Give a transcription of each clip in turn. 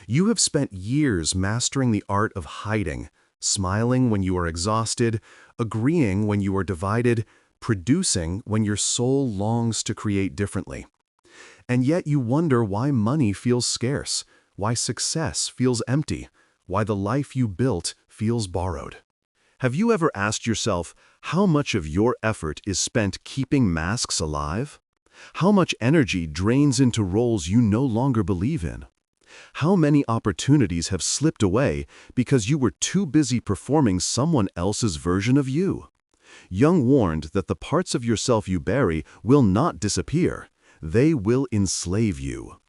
You have spent years mastering the art of hiding, smiling when you are exhausted, agreeing when you are divided, producing when your soul longs to create differently. And yet you wonder why money feels scarce, why success feels empty, why the life you built feels borrowed. Have you ever asked yourself how much of your effort is spent keeping masks alive? How much energy drains into roles you no longer believe in? How many opportunities have slipped away because you were too busy performing someone else's version of you? Jung warned that the parts of yourself you bury will not disappear. They will enslave you.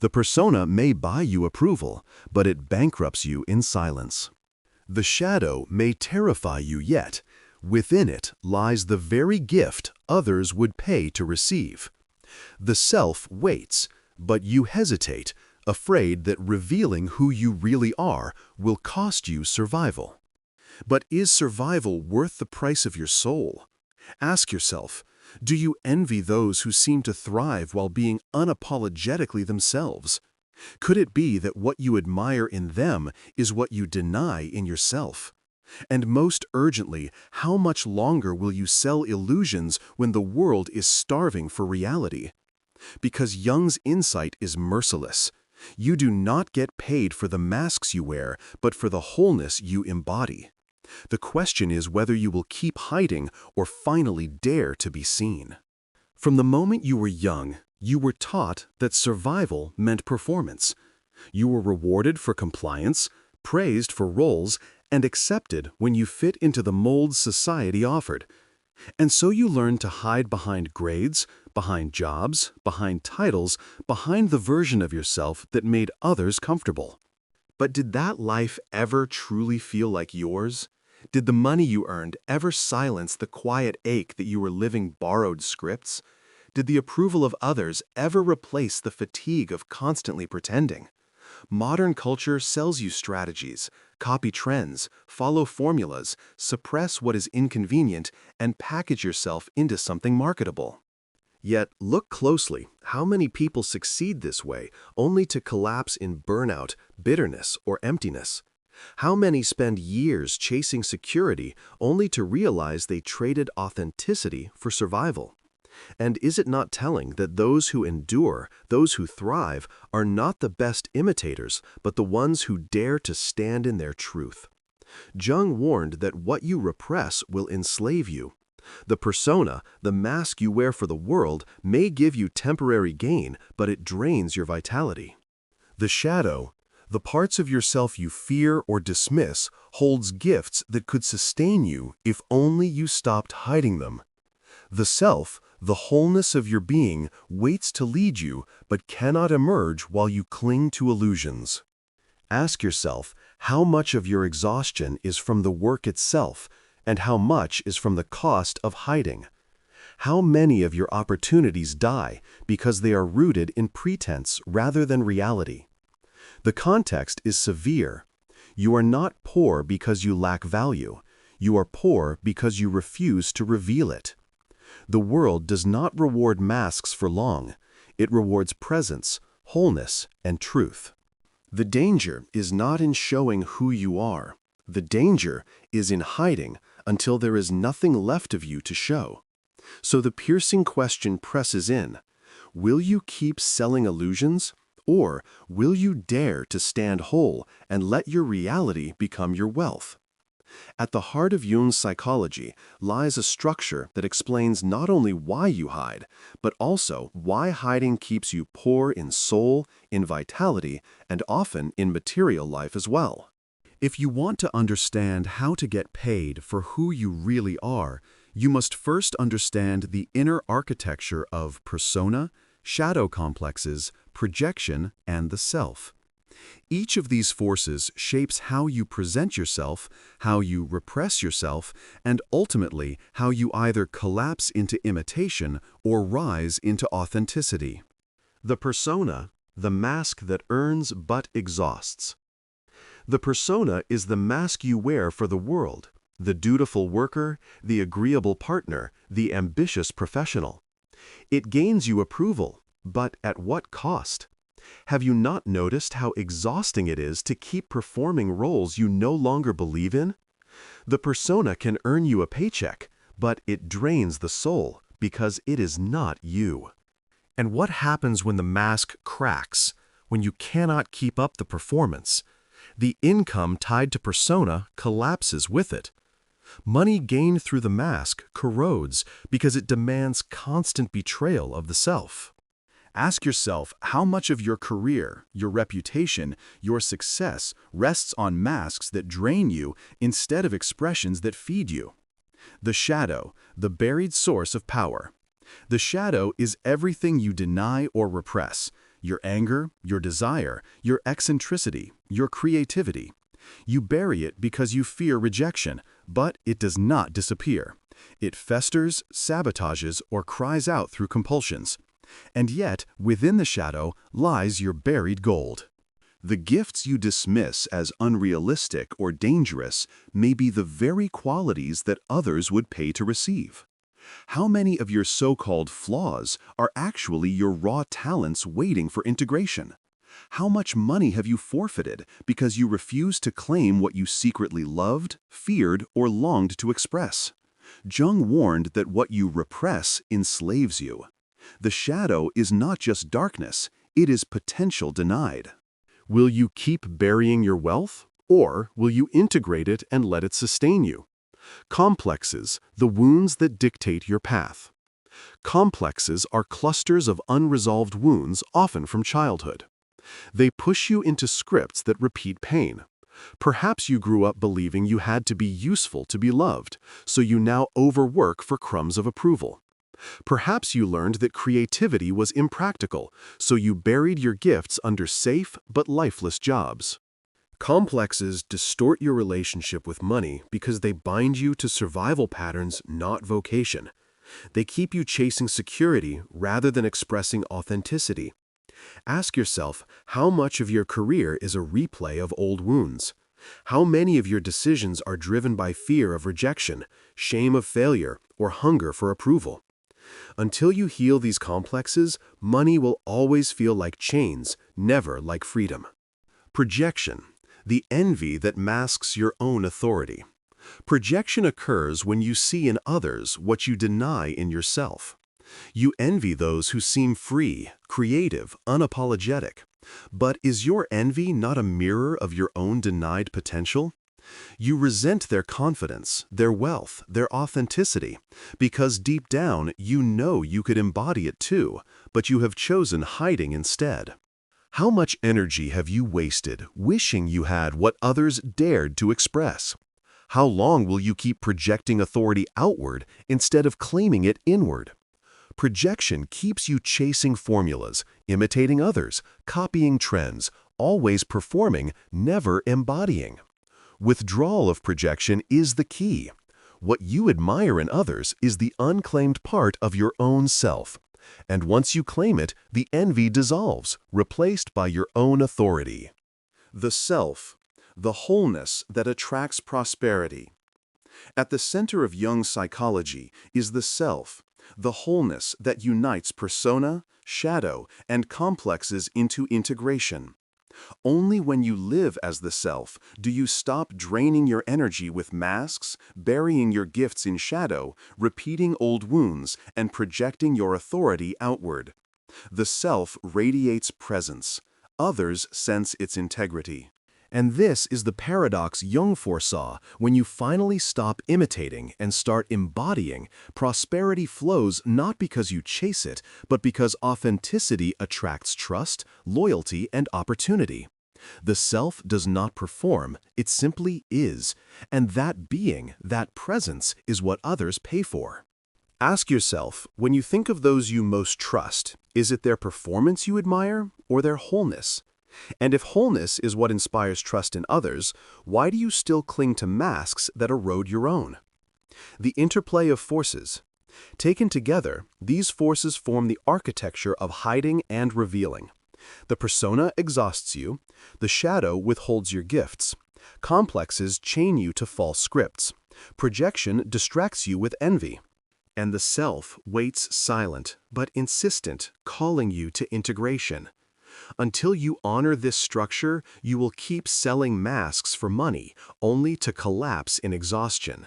The persona may buy you approval, but it bankrupts you in silence. The shadow may terrify you yet. Within it lies the very gift others would pay to receive. The self waits, but you hesitate, afraid that revealing who you really are will cost you survival. But is survival worth the price of your soul? Ask yourself, do you envy those who seem to thrive while being unapologetically themselves? Could it be that what you admire in them is what you deny in yourself? And most urgently, how much longer will you sell illusions when the world is starving for reality? Because Jung's insight is merciless. You do not get paid for the masks you wear, but for the wholeness you embody. The question is whether you will keep hiding or finally dare to be seen. From the moment you were young, you were taught that survival meant performance. You were rewarded for compliance, praised for roles, and accepted when you fit into the molds society offered. And so you learned to hide behind grades, behind jobs, behind titles, behind the version of yourself that made others comfortable. But did that life ever truly feel like yours? Did the money you earned ever silence the quiet ache that you were living borrowed scripts? Did the approval of others ever replace the fatigue of constantly pretending? Modern culture sells you strategies, copy trends, follow formulas, suppress what is inconvenient, and package yourself into something marketable. Yet, look closely. How many people succeed this way only to collapse in burnout, bitterness, or emptiness? How many spend years chasing security only to realize they traded authenticity for survival? And is it not telling that those who endure, those who thrive, are not the best imitators, but the ones who dare to stand in their truth? Jung warned that what you repress will enslave you. The persona, the mask you wear for the world, may give you temporary gain, but it drains your vitality. The shadow, the parts of yourself you fear or dismiss, holds gifts that could sustain you if only you stopped hiding them. The self, the wholeness of your being, waits to lead you, but cannot emerge while you cling to illusions. Ask yourself how much of your exhaustion is from the work itself, and how much is from the cost of hiding. How many of your opportunities die because they are rooted in pretense rather than reality? The context is severe. You are not poor because you lack value. You are poor because you refuse to reveal it. The world does not reward masks for long. It rewards presence, wholeness, and truth. The danger is not in showing who you are. The danger is in hiding until there is nothing left of you to show. So the piercing question presses in. Will you keep selling illusions? Or will you dare to stand whole and let your reality become your wealth? At the heart of Jung's psychology lies a structure that explains not only why you hide, but also why hiding keeps you poor in soul, in vitality, and often in material life as well. If you want to understand how to get paid for who you really are, you must first understand the inner architecture of persona, shadow complexes, projection, and the self. Each of these forces shapes how you present yourself, how you repress yourself, and ultimately how you either collapse into imitation or rise into authenticity. The persona, the mask that earns but exhausts. The persona is the mask you wear for the world, the dutiful worker, the agreeable partner, the ambitious professional. It gains you approval, but at what cost? Have you not noticed how exhausting it is to keep performing roles you no longer believe in? The persona can earn you a paycheck, but it drains the soul because it is not you. And what happens when the mask cracks, when you cannot keep up the performance? The income tied to persona collapses with it. Money gained through the mask corrodes because it demands constant betrayal of the self. Ask yourself how much of your career, your reputation, your success rests on masks that drain you instead of expressions that feed you. The shadow, the buried source of power. The shadow is everything you deny or repress: your anger, your desire, your eccentricity, your creativity. You bury it because you fear rejection, but it does not disappear. It festers, sabotages, or cries out through compulsions. And yet, within the shadow lies your buried gold. The gifts you dismiss as unrealistic or dangerous may be the very qualities that others would pay to receive. How many of your so-called flaws are actually your raw talents waiting for integration? How much money have you forfeited because you refuse to claim what you secretly loved, feared, or longed to express? Jung warned that what you repress enslaves you. The shadow is not just darkness, it is potential denied. Will you keep burying your wealth, or will you integrate it and let it sustain you? Complexes, the wounds that dictate your path. Complexes are clusters of unresolved wounds, often from childhood. They push you into scripts that repeat pain. Perhaps you grew up believing you had to be useful to be loved, so you now overwork for crumbs of approval. Perhaps you learned that creativity was impractical, so you buried your gifts under safe but lifeless jobs. Complexes distort your relationship with money because they bind you to survival patterns, not vocation. They keep you chasing security rather than expressing authenticity. Ask yourself how much of your career is a replay of old wounds. How many of your decisions are driven by fear of rejection, shame of failure, or hunger for approval? Until you heal these complexes, money will always feel like chains, never like freedom. Projection, the envy that masks your own authority. Projection occurs when you see in others what you deny in yourself. You envy those who seem free, creative, unapologetic. But is your envy not a mirror of your own denied potential? You resent their confidence, their wealth, their authenticity, because deep down you know you could embody it too, but you have chosen hiding instead. How much energy have you wasted wishing you had what others dared to express? How long will you keep projecting authority outward instead of claiming it inward? Projection keeps you chasing formulas, imitating others, copying trends, always performing, never embodying. Withdrawal of projection is the key. What you admire in others is the unclaimed part of your own self. And once you claim it, the envy dissolves, replaced by your own authority. The self, the wholeness that attracts prosperity. At the center of Jung's psychology is the self, the wholeness that unites persona, shadow, and complexes into integration. Only when you live as the self do you stop draining your energy with masks, burying your gifts in shadow, repeating old wounds, and projecting your authority outward. The self radiates presence. Others sense its integrity. And this is the paradox Jung foresaw. When you finally stop imitating and start embodying, prosperity flows not because you chase it, but because authenticity attracts trust, loyalty, and opportunity. The self does not perform, it simply is. And that being, that presence, is what others pay for. Ask yourself, when you think of those you most trust, is it their performance you admire or their wholeness? And if wholeness is what inspires trust in others, why do you still cling to masks that erode your own? The interplay of forces. Taken together, these forces form the architecture of hiding and revealing. The persona exhausts you, the shadow withholds your gifts. Complexes chain you to false scripts. Projection distracts you with envy. And the self waits silent, but insistent, calling you to integration. Until you honor this structure, you will keep selling masks for money, only to collapse in exhaustion.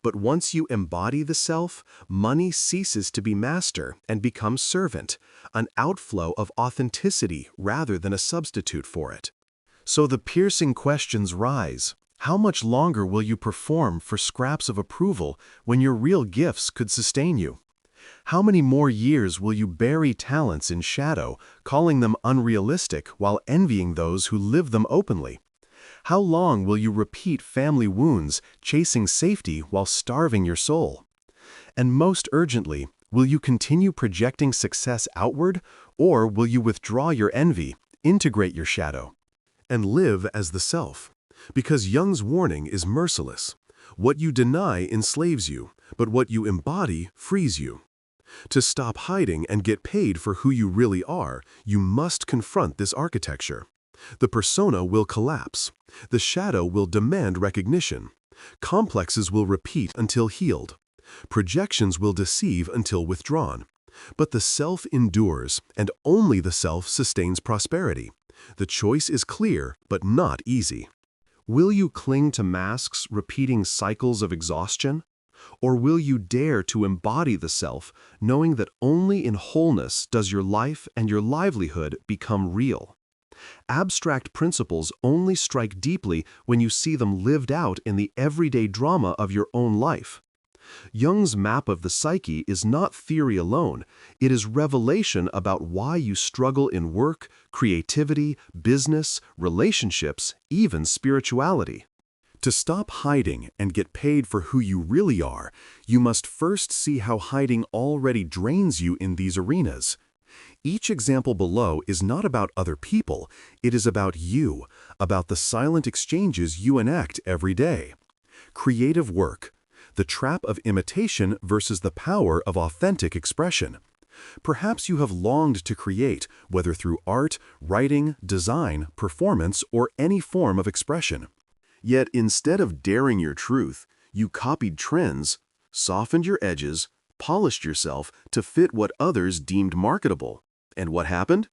But once you embody the self, money ceases to be master and becomes servant, an outflow of authenticity rather than a substitute for it. So the piercing questions rise. How much longer will you perform for scraps of approval when your real gifts could sustain you? How many more years will you bury talents in shadow, calling them unrealistic while envying those who live them openly? How long will you repeat family wounds, chasing safety while starving your soul? And most urgently, will you continue projecting success outward, or will you withdraw your envy, integrate your shadow, and live as the self? Because Jung's warning is merciless. What you deny enslaves you, but what you embody frees you. To stop hiding and get paid for who you really are, you must confront this architecture. The persona will collapse. The shadow will demand recognition. Complexes will repeat until healed. Projections will deceive until withdrawn. But the self endures, and only the self sustains prosperity. The choice is clear, but not easy. Will you cling to masks, repeating cycles of exhaustion? Or will you dare to embody the self, knowing that only in wholeness does your life and your livelihood become real? Abstract principles only strike deeply when you see them lived out in the everyday drama of your own life. Jung's map of the psyche is not theory alone, it is revelation about why you struggle in work, creativity, business, relationships, even spirituality. To stop hiding and get paid for who you really are, you must first see how hiding already drains you in these arenas. Each example below is not about other people, it is about you, about the silent exchanges you enact every day. Creative work. The trap of imitation versus the power of authentic expression. Perhaps you have longed to create, whether through art, writing, design, performance, or any form of expression. Yet instead of daring your truth, you copied trends, softened your edges, polished yourself to fit what others deemed marketable. And what happened?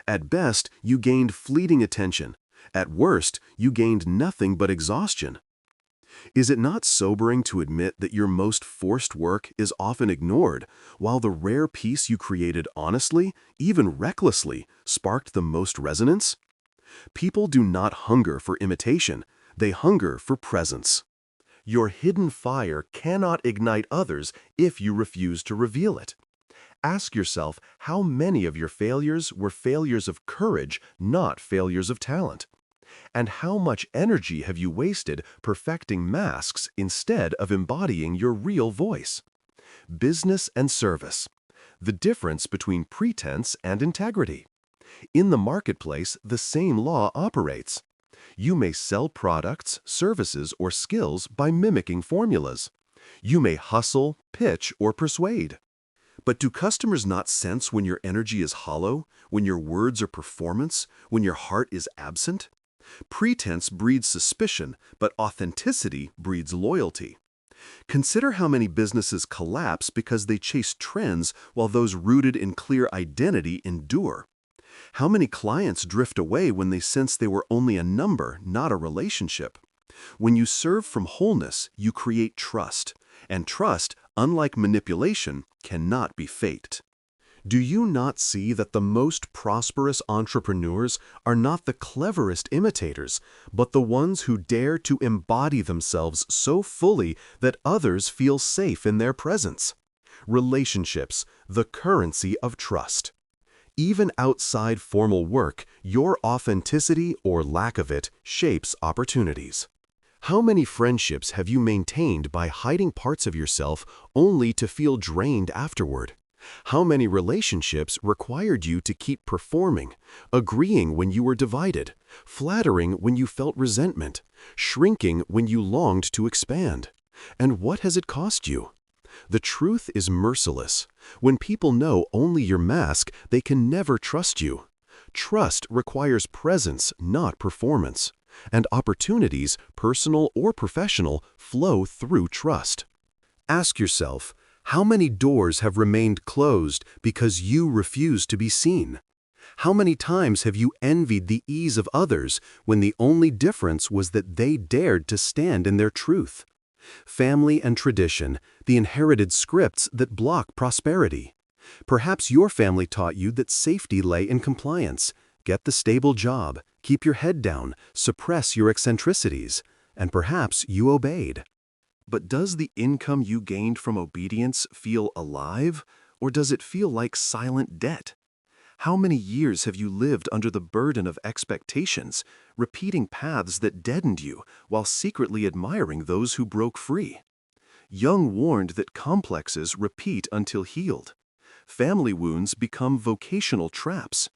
At best, you gained fleeting attention. At worst, you gained nothing but exhaustion. Is it not sobering to admit that your most forced work is often ignored, while the rare piece you created honestly, even recklessly, sparked the most resonance? People do not hunger for imitation, they hunger for presence. Your hidden fire cannot ignite others if you refuse to reveal it. Ask yourself how many of your failures were failures of courage, not failures of talent. And how much energy have you wasted perfecting masks instead of embodying your real voice? Business and service. The difference between pretense and integrity. In the marketplace, the same law operates. You may sell products, services, or skills by mimicking formulas. You may hustle, pitch, or persuade. But do customers not sense when your energy is hollow, when your words are performance, when your heart is absent? Pretense breeds suspicion, but authenticity breeds loyalty. Consider how many businesses collapse because they chase trends while those rooted in clear identity endure. How many clients drift away when they sense they were only a number, not a relationship? When you serve from wholeness, you create trust, and trust, unlike manipulation, cannot be faked. Do you not see that the most prosperous entrepreneurs are not the cleverest imitators, but the ones who dare to embody themselves so fully that others feel safe in their presence? Relationships, the currency of trust. Even outside formal work, your authenticity or lack of it shapes opportunities. How many friendships have you maintained by hiding parts of yourself only to feel drained afterward? How many relationships required you to keep performing, agreeing when you were divided, flattering when you felt resentment, shrinking when you longed to expand? And what has it cost you? The truth is merciless. When people know only your mask, they can never trust you. Trust requires presence, not performance. And opportunities, personal or professional, flow through trust. Ask yourself, how many doors have remained closed because you refuse to be seen? How many times have you envied the ease of others when the only difference was that they dared to stand in their truth? Family and tradition, the inherited scripts that block prosperity. Perhaps your family taught you that safety lay in compliance. Get the stable job, keep your head down, suppress your eccentricities, and perhaps you obeyed. But does the income you gained from obedience feel alive, or does it feel like silent debt? How many years have you lived under the burden of expectations, repeating paths that deadened you while secretly admiring those who broke free? Jung warned that complexes repeat until healed. Family wounds become vocational traps.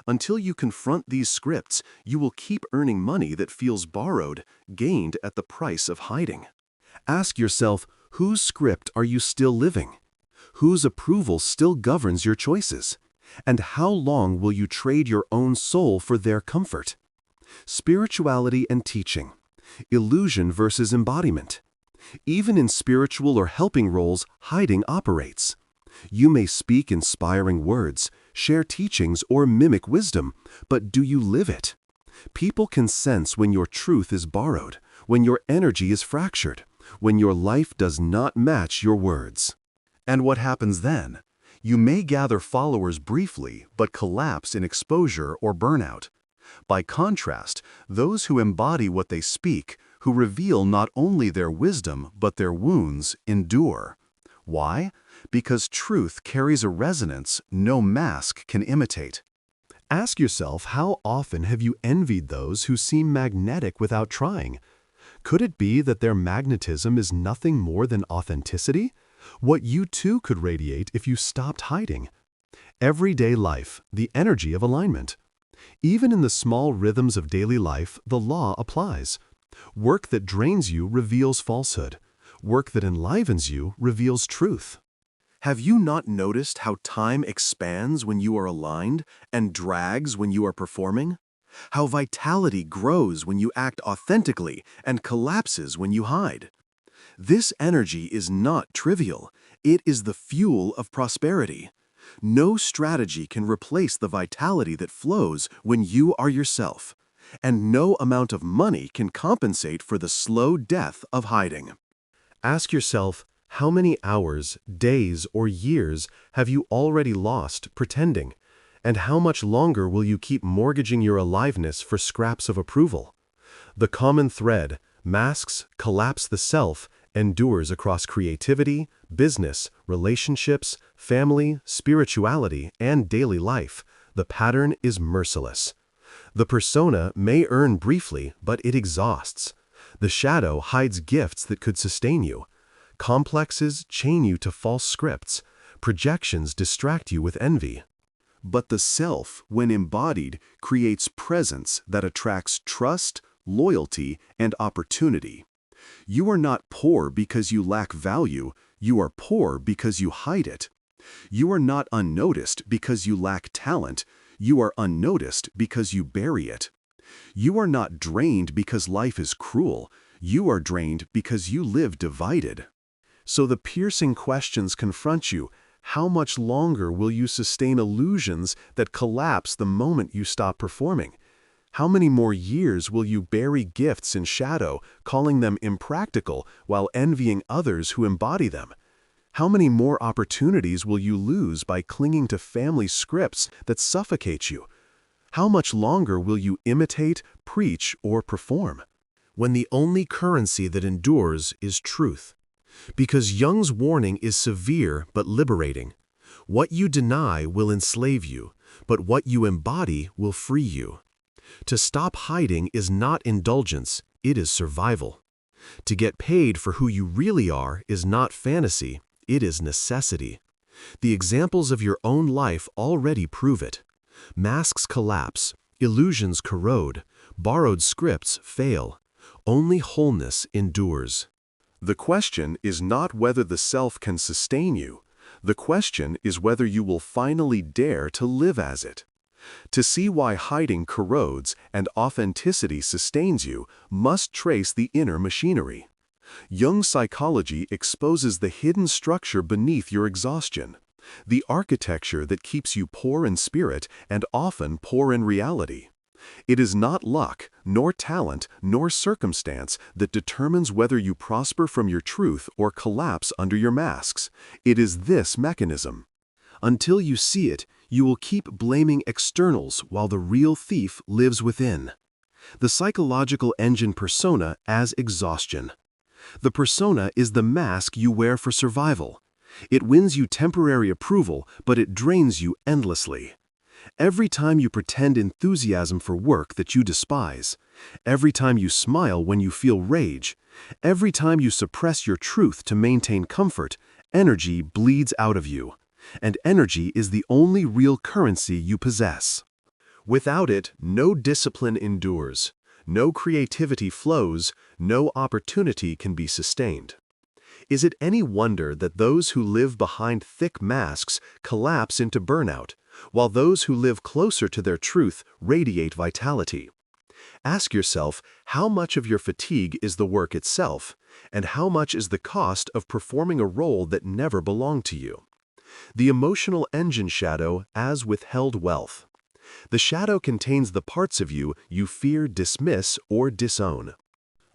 Until you confront these scripts, you will keep earning money that feels borrowed, gained at the price of hiding. Ask yourself, whose script are you still living? Whose approval still governs your choices? And how long will you trade your own soul for their comfort? Spirituality and teaching. Illusion versus embodiment. Even in spiritual or helping roles, hiding operates. You may speak inspiring words, share teachings, or mimic wisdom, but do you live it? People can sense when your truth is borrowed, when your energy is fractured, when your life does not match your words. And what happens then? You may gather followers briefly, but collapse in exposure or burnout. By contrast, those who embody what they speak, who reveal not only their wisdom but their wounds, endure. Why? Because truth carries a resonance no mask can imitate. Ask yourself, how often have you envied those who seem magnetic without trying? Could it be that their magnetism is nothing more than authenticity? What you too could radiate if you stopped hiding. Everyday life, the energy of alignment. Even in the small rhythms of daily life, the law applies. Work that drains you reveals falsehood. Work that enlivens you reveals truth. Have you not noticed how time expands when you are aligned and drags when you are performing? How vitality grows when you act authentically and collapses when you hide? This energy is not trivial. It is the fuel of prosperity. No strategy can replace the vitality that flows when you are yourself. And no amount of money can compensate for the slow death of hiding. Ask yourself, how many hours, days, or years have you already lost pretending? And how much longer will you keep mortgaging your aliveness for scraps of approval? The common thread, masks collapse the self, endures across creativity, business, relationships, family, spirituality, and daily life. The pattern is merciless. The persona may earn briefly, but it exhausts. The shadow hides gifts that could sustain you. Complexes chain you to false scripts. Projections distract you with envy. But the self, when embodied, creates presence that attracts trust, loyalty, and opportunity. You are not poor because you lack value. You are poor because you hide it. You are not unnoticed because you lack talent. You are unnoticed because you bury it. You are not drained because life is cruel. You are drained because you live divided. So the piercing questions confront you. How much longer will you sustain illusions that collapse the moment you stop performing? How many more years will you bury gifts in shadow, calling them impractical while envying others who embody them? How many more opportunities will you lose by clinging to family scripts that suffocate you? How much longer will you imitate, preach, or perform? When the only currency that endures is truth. Because Jung's warning is severe but liberating. What you deny will enslave you, but what you embody will free you. To stop hiding is not indulgence, it is survival. To get paid for who you really are is not fantasy, it is necessity. The examples of your own life already prove it. Masks collapse, illusions corrode, borrowed scripts fail. Only wholeness endures. The question is not whether the self can sustain you. The question is whether you will finally dare to live as it. To see why hiding corrodes and authenticity sustains you, must trace the inner machinery. Jung's psychology exposes the hidden structure beneath your exhaustion. The architecture that keeps you poor in spirit and often poor in reality. It is not luck, nor talent, nor circumstance that determines whether you prosper from your truth or collapse under your masks. It is this mechanism. Until you see it, you will keep blaming externals while the real thief lives within. The psychological engine persona as exhaustion. The persona is the mask you wear for survival. It wins you temporary approval, but it drains you endlessly. Every time you pretend enthusiasm for work that you despise, every time you smile when you feel rage, every time you suppress your truth to maintain comfort, energy bleeds out of you. And energy is the only real currency you possess. Without it, no discipline endures, no creativity flows, no opportunity can be sustained. Is it any wonder that those who live behind thick masks collapse into burnout, while those who live closer to their truth radiate vitality? Ask yourself how much of your fatigue is the work itself, and how much is the cost of performing a role that never belonged to you. The emotional engine shadow as withheld wealth. The shadow contains the parts of you you fear, dismiss, or disown.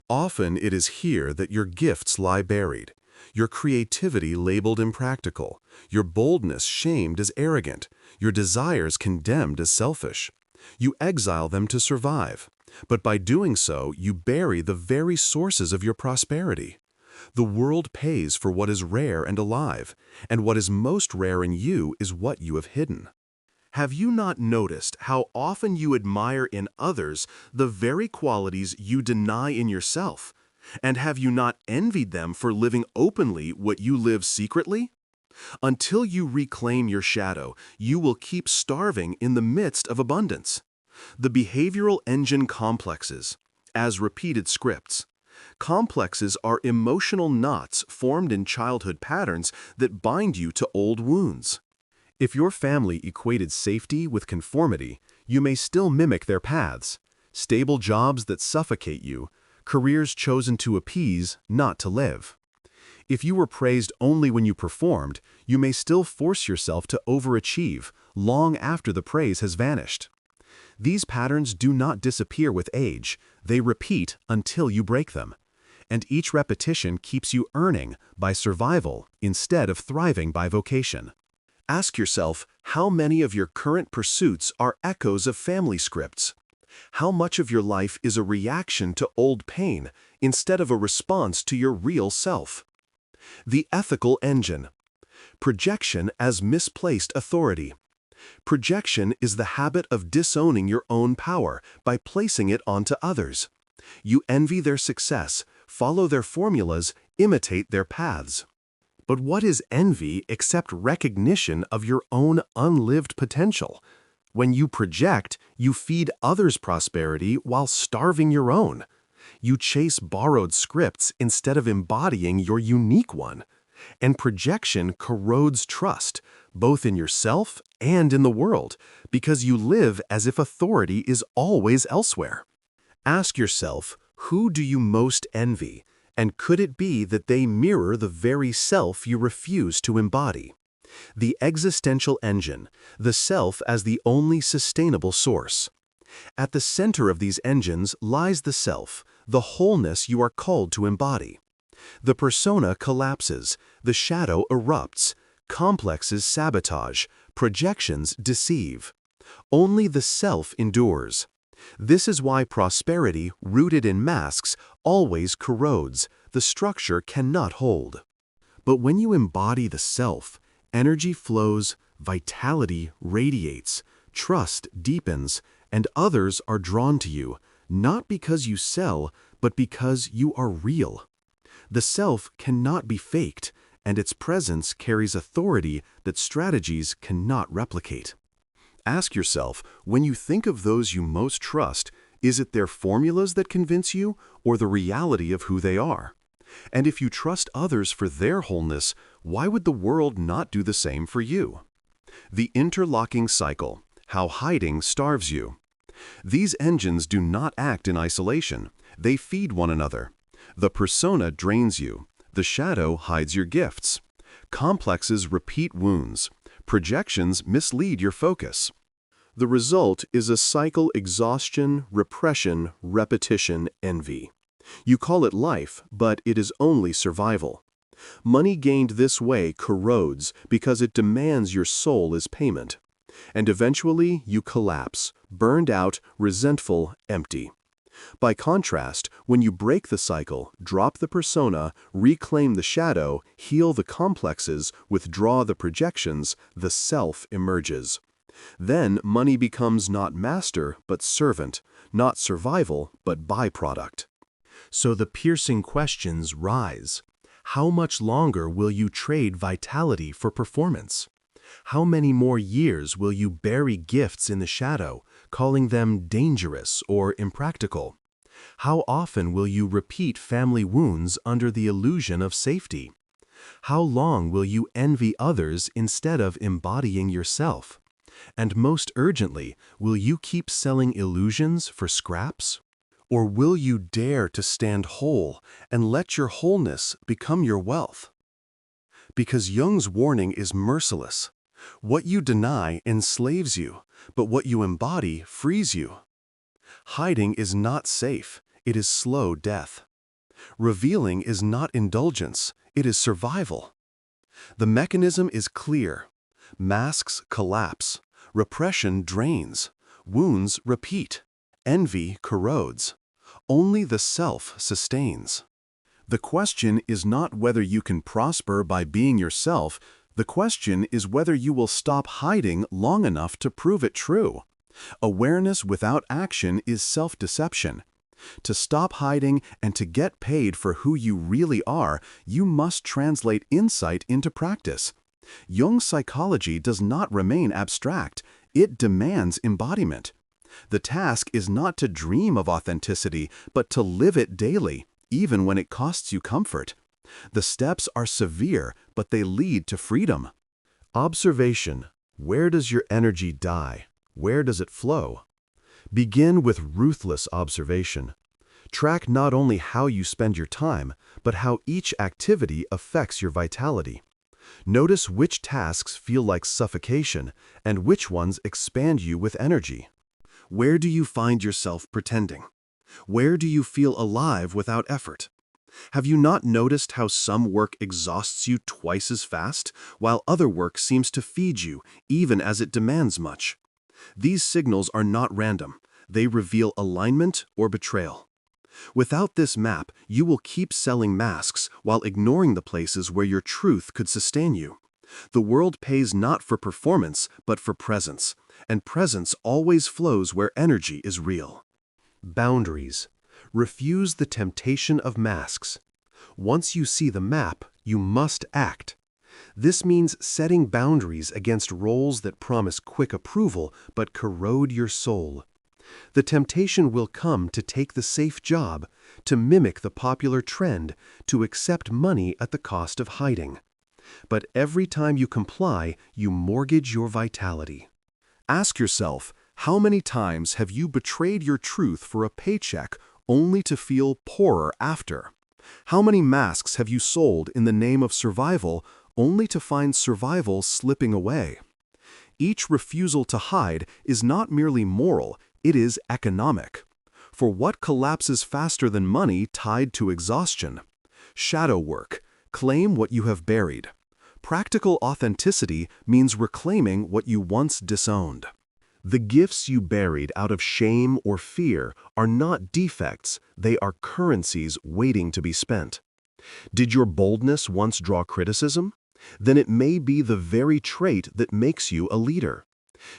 Often it is here that your gifts lie buried, your creativity labeled impractical, your boldness shamed as arrogant, your desires condemned as selfish. You exile them to survive, but by doing so, you bury the very sources of your prosperity. The world pays for what is rare and alive, and what is most rare in you is what you have hidden. Have you not noticed how often you admire in others the very qualities you deny in yourself? And have you not envied them for living openly what you live secretly? Until you reclaim your shadow, you will keep starving in the midst of abundance. The behavioral engine complexes, as repeated scripts. Complexes are emotional knots formed in childhood patterns that bind you to old wounds. If your family equated safety with conformity, you may still mimic their paths. Stable jobs that suffocate you, careers chosen to appease, not to live. If you were praised only when you performed, you may still force yourself to overachieve long after the praise has vanished. These patterns do not disappear with age, they repeat until you break them. And each repetition keeps you earning by survival instead of thriving by vocation. Ask yourself how many of your current pursuits are echoes of family scripts. How much of your life is a reaction to old pain instead of a response to your real self? The ethical engine. Projection as misplaced authority. Projection is the habit of disowning your own power by placing it onto others. You envy their success, follow their formulas, imitate their paths. But what is envy except recognition of your own unlived potential? When you project, you feed others' prosperity while starving your own. You chase borrowed scripts instead of embodying your unique one. And projection corrodes trust, both in yourself and in the world, because you live as if authority is always elsewhere. Ask yourself, who do you most envy? And could it be that they mirror the very self you refuse to embody? The existential engine, the self as the only sustainable source. At the center of these engines lies the self, the wholeness you are called to embody. The persona collapses, the shadow erupts, complexes sabotage, projections deceive. Only the self endures. This is why prosperity, rooted in masks, always corrodes. The structure cannot hold. But when you embody the self, energy flows, vitality radiates, trust deepens, and others are drawn to you, not because you sell, but because you are real. The self cannot be faked, and its presence carries authority that strategies cannot replicate. Ask yourself, when you think of those you most trust, is it their formulas that convince you, or the reality of who they are? And if you trust others for their wholeness, why would the world not do the same for you? The interlocking cycle, how hiding starves you. These engines do not act in isolation. They feed one another. The persona drains you. The shadow hides your gifts. Complexes repeat wounds. Projections mislead your focus. The result is a cycle: exhaustion, repression, repetition, envy. You call it life, but it is only survival. Money gained this way corrodes because it demands your soul as payment. And eventually you collapse, burned out, resentful, empty. By contrast, when you break the cycle, drop the persona, reclaim the shadow, heal the complexes, withdraw the projections, the self emerges. Then money becomes not master but servant, not survival but byproduct. So the piercing questions rise. How much longer will you trade vitality for performance? How many more years will you bury gifts in the shadow, calling them dangerous or impractical? How often will you repeat family wounds under the illusion of safety? How long will you envy others instead of embodying yourself? And most urgently, will you keep selling illusions for scraps? Or will you dare to stand whole and let your wholeness become your wealth? Because Jung's warning is merciless. What you deny enslaves you, but what you embody frees you. Hiding is not safe, it is slow death. Revealing is not indulgence, it is survival. The mechanism is clear. Masks collapse, repression drains, wounds repeat, envy corrodes. Only the self sustains. The question is not whether you can prosper by being yourself. The question is whether you will stop hiding long enough to prove it true. Awareness without action is self-deception. To stop hiding and to get paid for who you really are, you must translate insight into practice. Jung's psychology does not remain abstract. It demands embodiment. The task is not to dream of authenticity, but to live it daily, even when it costs you comfort. The steps are severe, but they lead to freedom. Observation. Where does your energy die? Where does it flow? Begin with ruthless observation. Track not only how you spend your time, but how each activity affects your vitality. Notice which tasks feel like suffocation and which ones expand you with energy. Where do you find yourself pretending? Where do you feel alive without effort? Have you not noticed how some work exhausts you twice as fast, while other work seems to feed you, even as it demands much? These signals are not random. They reveal alignment or betrayal. Without this map, you will keep selling masks while ignoring the places where your truth could sustain you. The world pays not for performance, but for presence, and presence always flows where energy is real. Boundaries. Refuse the temptation of masks. Once you see the map, you must act. This means setting boundaries against roles that promise quick approval but corrode your soul. The temptation will come to take the safe job, to mimic the popular trend, to accept money at the cost of hiding. But every time you comply, you mortgage your vitality. Ask yourself, how many times have you betrayed your truth for a paycheck only to feel poorer after? How many masks have you sold in the name of survival only to find survival slipping away? Each refusal to hide is not merely moral, it is economic. For what collapses faster than money tied to exhaustion? Shadow work. Claim what you have buried. Practical authenticity means reclaiming what you once disowned. The gifts you buried out of shame or fear are not defects, they are currencies waiting to be spent. Did your boldness once draw criticism? Then it may be the very trait that makes you a leader.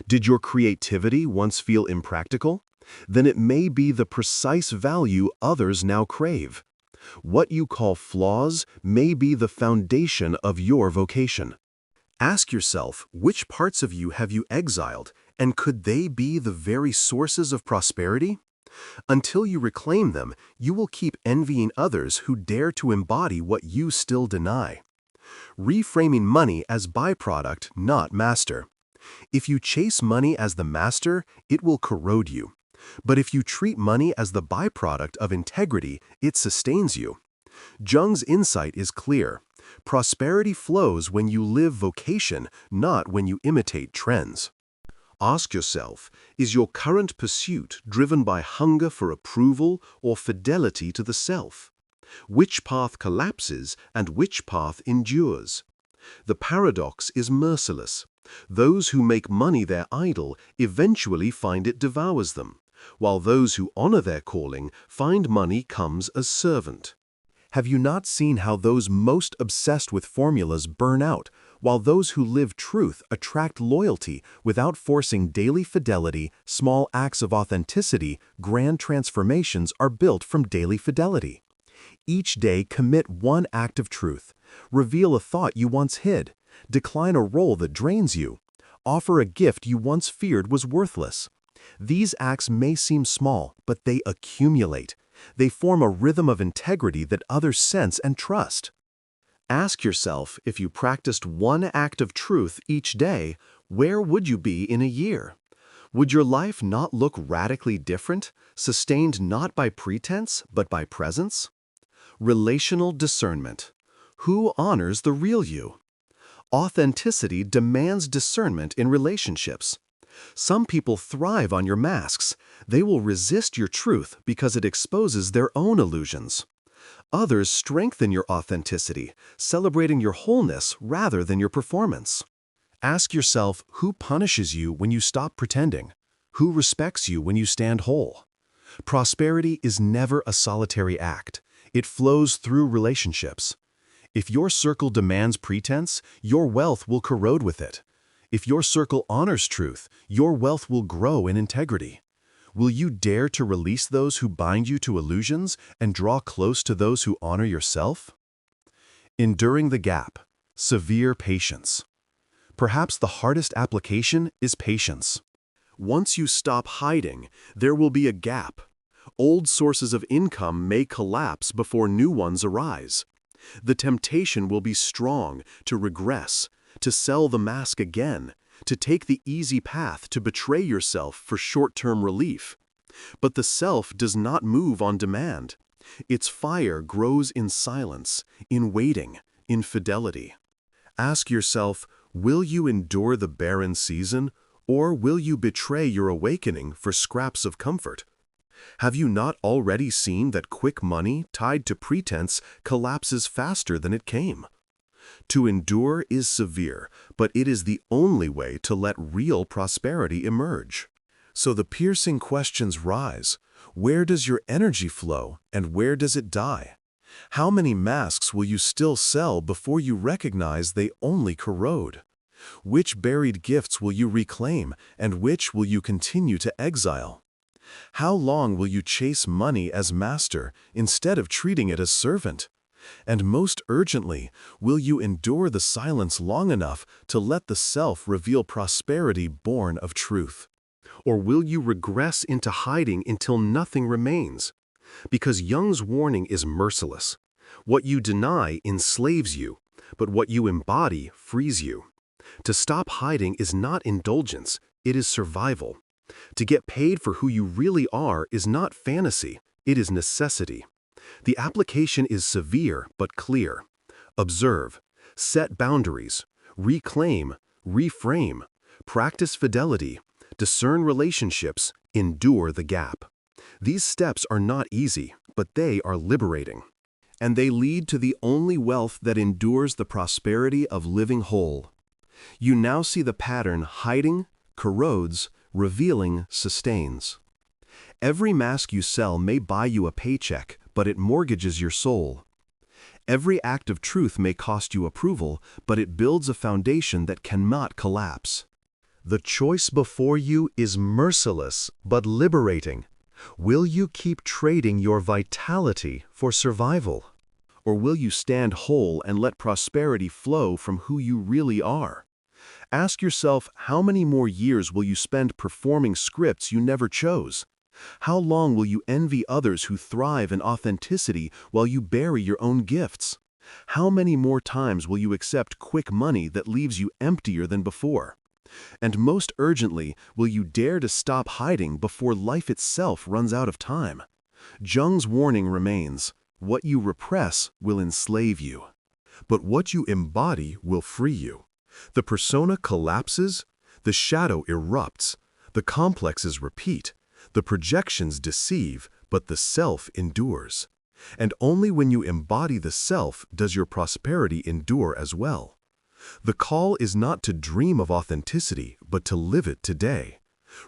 Did your creativity once feel impractical? Then it may be the precise value others now crave. What you call flaws may be the foundation of your vocation. Ask yourself, which parts of you have you exiled, and could they be the very sources of prosperity? Until you reclaim them, you will keep envying others who dare to embody what you still deny. Reframing money as byproduct, not master. If you chase money as the master, it will corrode you. But if you treat money as the byproduct of integrity, it sustains you. Jung's insight is clear. Prosperity flows when you live vocation, not when you imitate trends. Ask yourself, is your current pursuit driven by hunger for approval or fidelity to the self? Which path collapses and which path endures? The paradox is merciless. Those who make money their idol eventually find it devours them, while those who honor their calling find money comes as servant. Have you not seen how those most obsessed with formulas burn out, while those who live truth attract loyalty without forcing daily fidelity? Small acts of authenticity, grand transformations are built from daily fidelity. Each day commit one act of truth. Reveal a thought you once hid. Decline a role that drains you. Offer a gift you once feared was worthless. These acts may seem small, but they accumulate. They form a rhythm of integrity that others sense and trust. Ask yourself, if you practiced one act of truth each day, where would you be in a year? Would your life not look radically different, sustained not by pretense, but by presence? Relational discernment. Who honors the real you? Authenticity demands discernment in relationships. Some people thrive on your masks. They will resist your truth because it exposes their own illusions. Others strengthen your authenticity, celebrating your wholeness rather than your performance. Ask yourself, who punishes you when you stop pretending? Who respects you when you stand whole? Prosperity is never a solitary act. It flows through relationships. If your circle demands pretense, your wealth will corrode with it. If your circle honors truth, your wealth will grow in integrity. Will you dare to release those who bind you to illusions and draw close to those who honor yourself? Enduring the gap. Severe patience. Perhaps the hardest application is patience. Once you stop hiding, there will be a gap. Old sources of income may collapse before new ones arise. The temptation will be strong to regress, to sell the mask again, to take the easy path to betray yourself for short-term relief. But the self does not move on demand. Its fire grows in silence, in waiting, in fidelity. Ask yourself, will you endure the barren season, or will you betray your awakening for scraps of comfort? Have you not already seen that quick money tied to pretense collapses faster than it came? To endure is severe, but it is the only way to let real prosperity emerge. So the piercing questions rise. Where does your energy flow, and where does it die? How many masks will you still sell before you recognize they only corrode? Which buried gifts will you reclaim, and which will you continue to exile? How long will you chase money as master instead of treating it as servant? And most urgently, will you endure the silence long enough to let the self reveal prosperity born of truth? Or will you regress into hiding until nothing remains? Because Jung's warning is merciless. What you deny enslaves you, but what you embody frees you. To stop hiding is not indulgence, it is survival. To get paid for who you really are is not fantasy, it is necessity. The application is severe but clear. Observe, set boundaries, reclaim, reframe, practice fidelity, discern relationships, endure the gap. These steps are not easy, but they are liberating. And they lead to the only wealth that endures the prosperity of living whole. You now see the pattern: hiding, corrodes, revealing, sustains. Every mask you sell may buy you a paycheck, but it mortgages your soul. Every act of truth may cost you approval, but it builds a foundation that cannot collapse. The choice before you is merciless but liberating. Will you keep trading your vitality for survival? Or will you stand whole and let prosperity flow from who you really are? Ask yourself, how many more years will you spend performing scripts you never chose? How long will you envy others who thrive in authenticity while you bury your own gifts? How many more times will you accept quick money that leaves you emptier than before? And most urgently, will you dare to stop hiding before life itself runs out of time? Jung's warning remains: what you repress will enslave you. but what you embody will free you. The persona collapses, the shadow erupts, the complexes repeat, the projections deceive, but the self endures. And only when you embody the self does your prosperity endure as well. The call is not to dream of authenticity, but to live it today.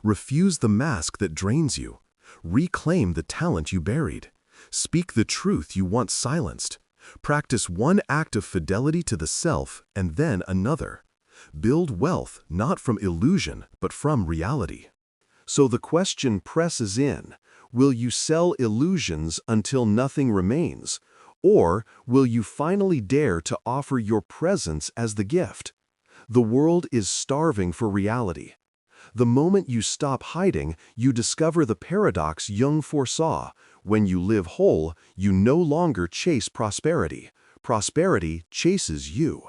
Refuse the mask that drains you. Reclaim the talent you buried. Speak the truth you once silenced. Practice one act of fidelity to the self and then another. Build wealth not from illusion, but from reality. So the question presses in. Will you sell illusions until nothing remains? Or will you finally dare to offer your presence as the gift? The world is starving for reality. The moment you stop hiding, you discover the paradox Jung foresaw. When you live whole, you no longer chase prosperity. Prosperity chases you.